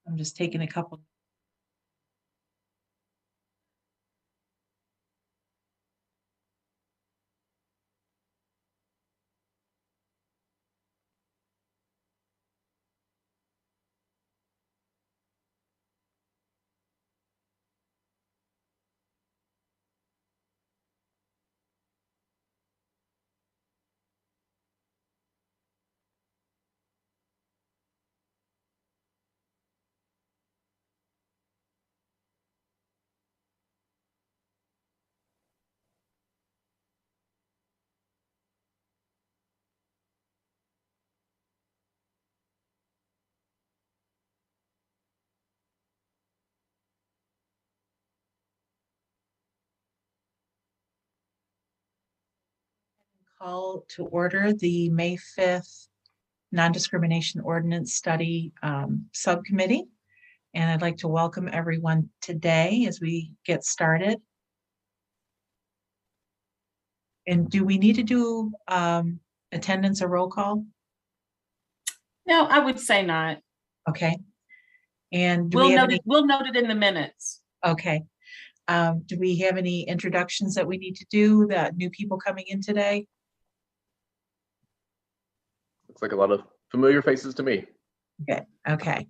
I'm just taking a couple. Call to order the May 5th Non-Discrimination Ordinance Study Subcommittee. And I'd like to welcome everyone today as we get started. And do we need to do attendance or roll call? No, I would say not. Okay. And we'll note it in the minutes. Okay. Do we have any introductions that we need to do, that new people coming in today? Looks like a lot of familiar faces to me. Okay.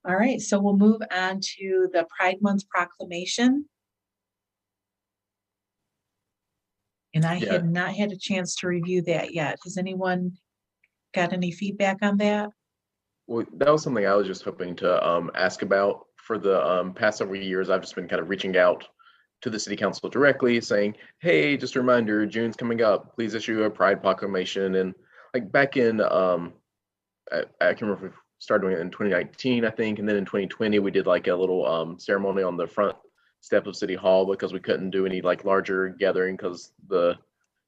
All right, so we'll move on to the Pride Month proclamation. And I had not had a chance to review that yet. Has anyone got any feedback on that? Well, that was something I was just hoping to ask about. For the past several years, I've just been kind of reaching out to the city council directly saying, hey, just a reminder, June's coming up. Please issue a Pride proclamation. And like back in, I can remember if we started doing it in 2019, I think. And then in 2020, we did like a little ceremony on the front step of City Hall because we couldn't do any like larger gathering because the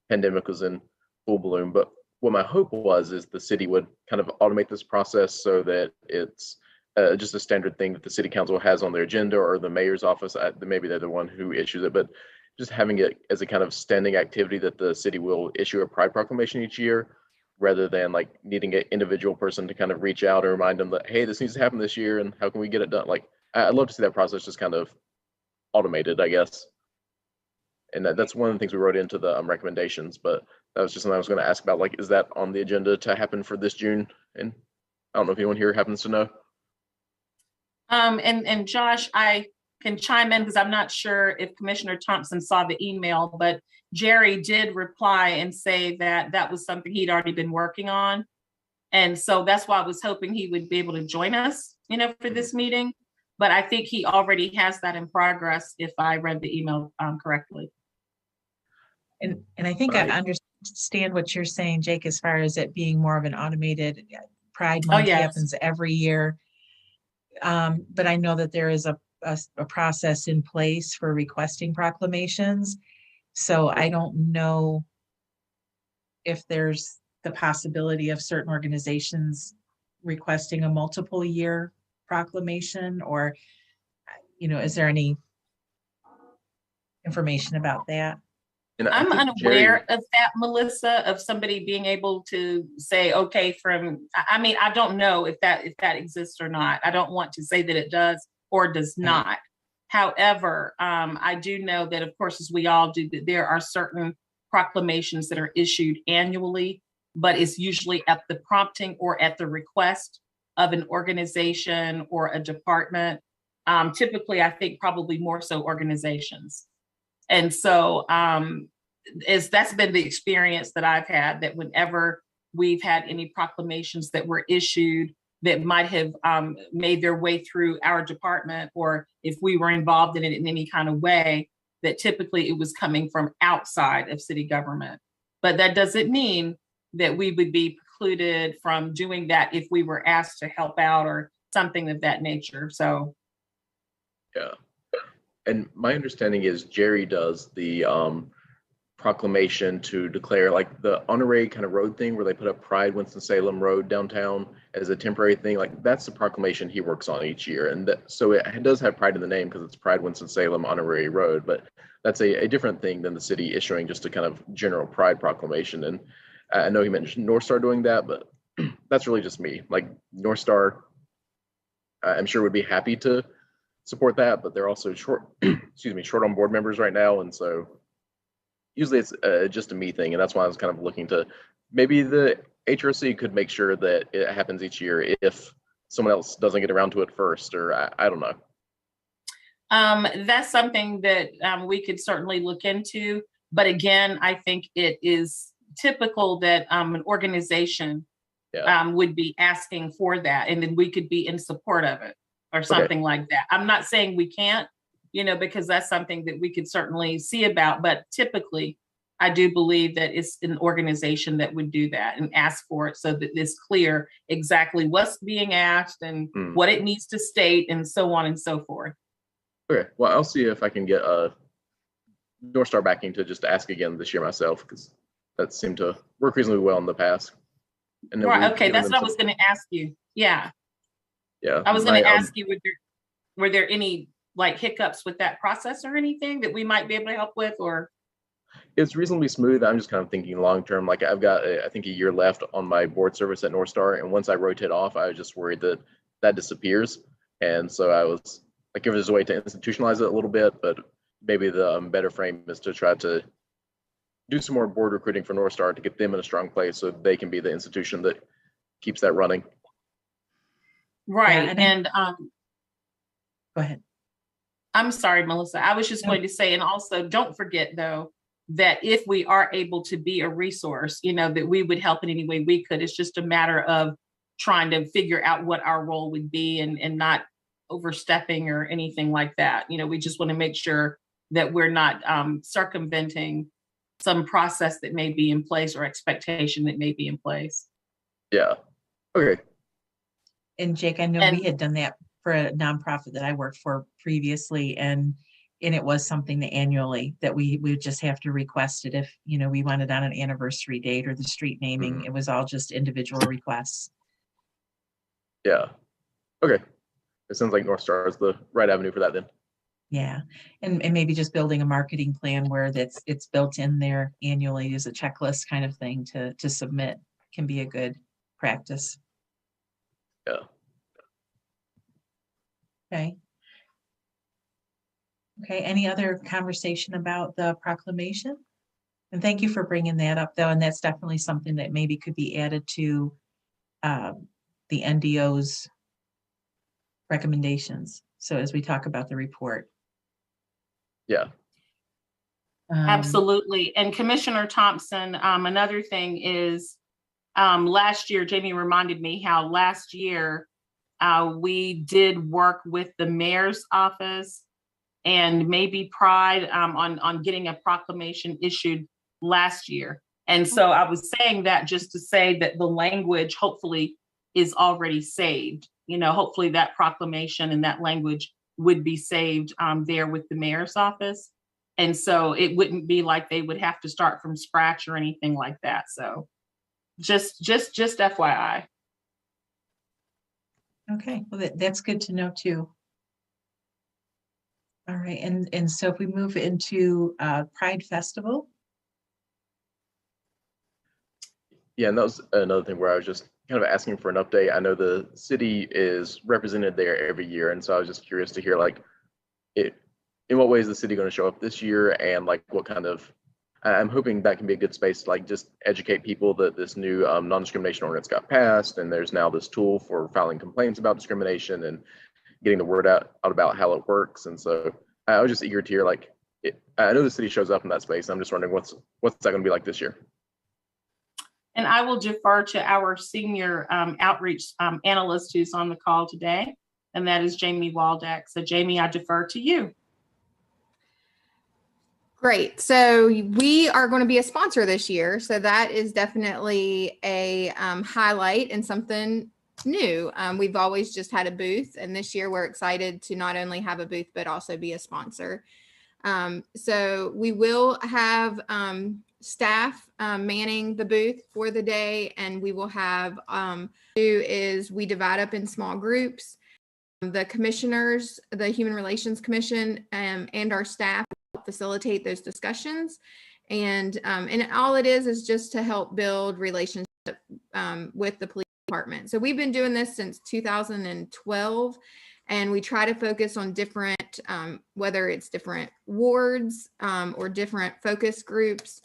pandemic was in full bloom. But what my hope was is the city would kind of automate this process so that it's just a standard thing that the city council has on their agenda, or the mayor's office. Maybe they're the one who issues it, but just having it as a kind of standing activity that the city will issue a Pride proclamation each year, rather than like needing an individual person to kind of reach out and remind them that, hey, this needs to happen this year and how can we get it done? Like, I'd love to see that process just kind of automated, I guess. And that's one of the things we wrote into the recommendations, but that was just something I was going to ask about. Like, is that on the agenda to happen for this June? And I don't know if anyone here happens to know. And Josh, I can chime in because I'm not sure if Commissioner Thompson saw the email, but Jerry did reply and say that that was something he'd already been working on. And so that's why I was hoping he would be able to join us, for this meeting. But I think he already has that in progress, if I read the email correctly. And I think I understand what you're saying, Jake, as far as it being more of an automated Pride Month happens every year. But I know that there is a process in place for requesting proclamations. So I don't know if there's the possibility of certain organizations requesting a multiple year proclamation, or, is there any information about that? And I'm unaware of that, Melissa, of somebody being able to say, okay, I don't know if that exists or not. I don't want to say that it does or does not. However, I do know that, of course, as we all do, that there are certain proclamations that are issued annually, but it's usually at the prompting or at the request of an organization or a department. Typically, I think probably more so organizations. And so that's been the experience that I've had, that whenever we've had any proclamations that were issued that might have made their way through our department, or if we were involved in it in any kind of way, that typically it was coming from outside of city government. But that doesn't mean that we would be precluded from doing that if we were asked to help out or something of that nature. So. Yeah. And my understanding is Jerry does the proclamation to declare like the honorary kind of road thing where they put up Pride Winston-Salem Road downtown as a temporary thing. Like, that's the proclamation he works on each year. And so it does have pride in the name because it's Pride Winston-Salem Honorary Road, but that's a different thing than the city issuing just a kind of general Pride proclamation. And I know he mentioned North Star doing that, but that's really just me. Like, North Star, I'm sure would be happy to support that, but they're also short, excuse me, short on board members right now. And so usually it's just a me thing. And that's why I was kind of looking to maybe the HRC could make sure that it happens each year if someone else doesn't get around to it first, or I don't know. That's something that we could certainly look into. But again, I think it is typical that an organization would be asking for that, and then we could be in support of it or something like that. I'm not saying we can't, because that's something that we could certainly see about. But typically, I do believe that it's an organization that would do that and ask for it so that it's clear exactly what's being asked and what it needs to state and so on and so forth. Okay, well, I'll see if I can get North Star backing to just ask again this year myself, because that seemed to work reasonably well in the past. And right, okay, that's what I was going to ask you. Yeah. Yeah. I was going to ask you, were there any like hiccups with that process or anything that we might be able to help with, or? It's reasonably smooth. I'm just kind of thinking long term. Like I've got, I think, a year left on my board service at North Star, and once I rotate off, I was just worried that that disappears. And so I was like, if there's a way to institutionalize it a little bit, but maybe the better frame is to try to do some more board recruiting for North Star to get them in a strong place so they can be the institution that keeps that running. Right. Yeah, and go ahead. I'm sorry, Melissa. I was just going to say, and also don't forget though, that if we are able to be a resource, that we would help in any way we could. It's just a matter of trying to figure out what our role would be and not overstepping or anything like that. We just want to make sure that we're not circumventing some process that may be in place or expectation that may be in place. Yeah. Okay. And Jake, I know we had done that for a nonprofit that I worked for previously, and it was something that annually that we would just have to request it if we wanted on an anniversary date or the street naming. It was all just individual requests. Yeah. Okay. It sounds like North Star is the right avenue for that then. Yeah, and maybe just building a marketing plan where it's built in there annually as a checklist kind of thing to submit can be a good practice. Yeah. Okay. Okay, any other conversation about the proclamation? And thank you for bringing that up though, and that's definitely something that maybe could be added to the NDO's recommendations. So as we talk about the report. Yeah. Absolutely. And Commissioner Thompson, another thing is last year, Jamie reminded me how last year we did work with the mayor's office and maybe Pride on getting a proclamation issued last year. And so I was saying that just to say that the language hopefully is already saved. Hopefully that proclamation and that language would be saved there with the mayor's office. And so it wouldn't be like they would have to start from scratch or anything like that. So just FYI. Okay, well, that's good to know too. All right, and so if we move into Pride Festival. Yeah, and that was another thing where I was just kind of asking for an update. I know the city is represented there every year, and so I was just curious to hear in what way is the city going to show up this year, and like what kind of, I'm hoping that can be a good space to like just educate people that this new non-discrimination ordinance got passed, and there's now this tool for filing complaints about discrimination and getting the word out about how it works. And so I was just eager to hear I know the city shows up in that space. I'm just wondering what's that going to be like this year. And I will defer to our senior outreach analyst who's on the call today, and that is Jamie Waldeck. So Jamie, I defer to you. Great. So we are going to be a sponsor this year. So that is definitely a highlight and something new. We've always just had a booth, and this year we're excited to not only have a booth, but also be a sponsor. So we will have staff manning the booth for the day, and we will have we divide up in small groups. The commissioners, the Human Relations Commission, and our staff facilitate those discussions, and all it is just to help build relationship with the police department. So we've been doing this since 2012, and we try to focus on different, whether it's different wards or different focus groups.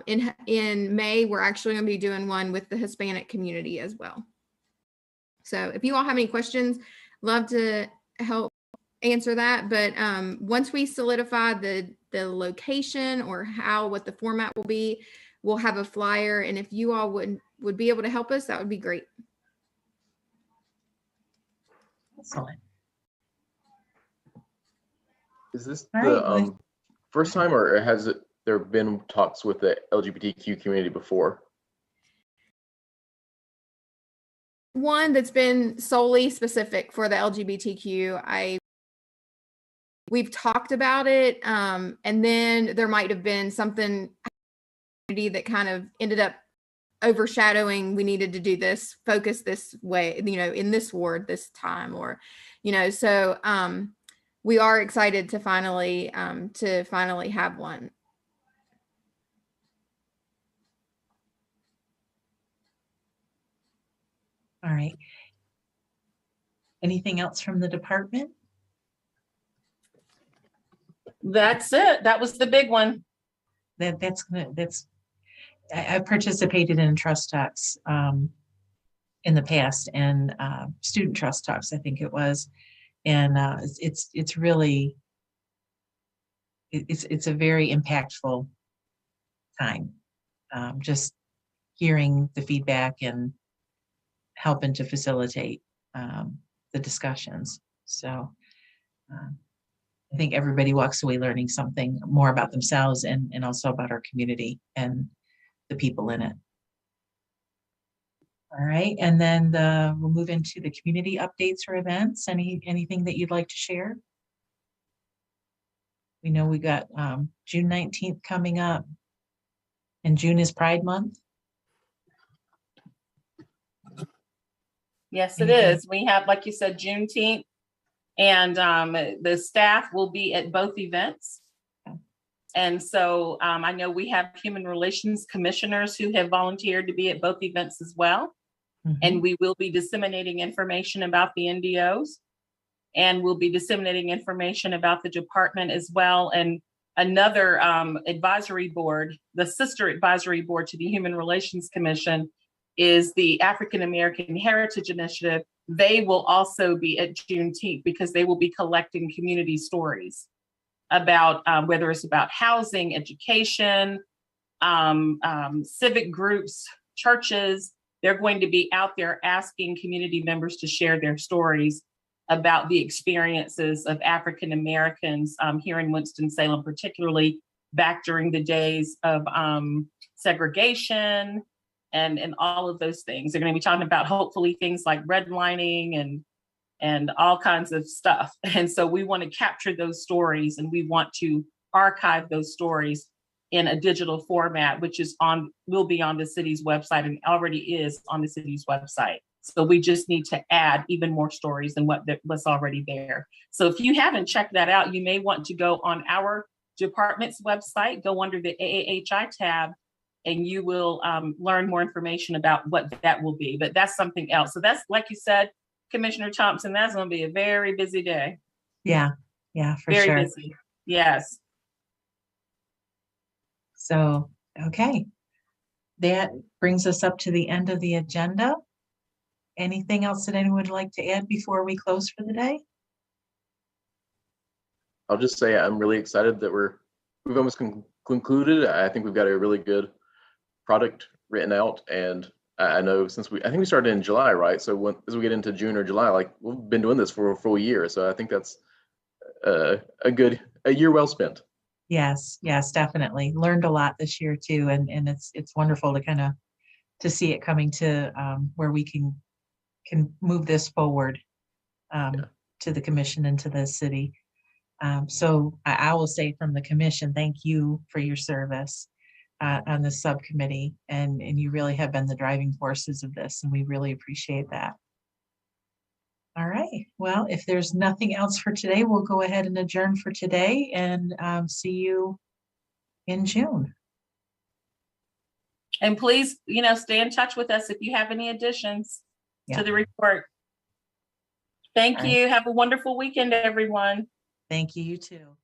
In May, we're actually going to be doing one with the Hispanic community as well. So if you all have any questions, love to help answer that. But once we solidify the location or what the format will be, we'll have a flyer. And if you all would be able to help us, that would be great. Excellent. Is this All the right. first time, or has there been talks with the LGBTQ community before? One that's been solely specific for the LGBTQ. We've talked about it, and then there might have been something that kind of ended up overshadowing. We needed to do this, focus this way, in this ward this time, or, so we are excited to finally have one. All right. Anything else from the department? That's it. That was the big one. I participated in trust talks in the past, and student trust talks, I think it was, and it's really it's a very impactful time. Just hearing the feedback and helping to facilitate the discussions. So I think everybody walks away learning something more about themselves and also about our community and the people in it. All right, and then we'll move into the community updates or events. Anything that you'd like to share? We know we got June 19th coming up, and June is Pride Month. Yes, it is. We have, like you said, Juneteenth, and the staff will be at both events. And so I know we have human relations commissioners who have volunteered to be at both events as well. Mm-hmm. And we will be disseminating information about the NDOs, and we'll be disseminating information about the department as well. And another advisory board, the sister advisory board to the Human Relations Commission, is the African American Heritage Initiative. They will also be at Juneteenth because they will be collecting community stories about whether it's about housing, education, civic groups, churches. They're going to be out there asking community members to share their stories about the experiences of African Americans here in Winston-Salem, particularly back during the days of segregation and all of those things. They're going to be talking about hopefully things like redlining and all kinds of stuff. And so we want to capture those stories, and we want to archive those stories in a digital format, which will be on the city's website and already is on the city's website. So we just need to add even more stories than what's already there. So if you haven't checked that out, you may want to go on our department's website, go under the AAHI tab, and you will learn more information about what that will be. But that's something else. So that's, like you said, Commissioner Thompson, that's going to be a very busy day. Yeah, for sure. Very busy. Yes. So, okay. That brings us up to the end of the agenda. Anything else that anyone would like to add before we close for the day? I'll just say I'm really excited that we've almost concluded. I think we've got a really good product written out, and I know I think we started in July, right? So as we get into June or July, we've been doing this for a full year. So I think that's a year well spent. Yes, definitely. Learned a lot this year too, and it's wonderful to see it coming to where we can move this forward to the commission and to the city. So I will say from the commission, thank you for your service on the subcommittee, and you really have been the driving forces of this, and we really appreciate that. All right. Well, if there's nothing else for today, we'll go ahead and adjourn for today, and see you in June. And please, stay in touch with us if you have any additions to the report. Thank you. Have a wonderful weekend, everyone. Thank you. You too.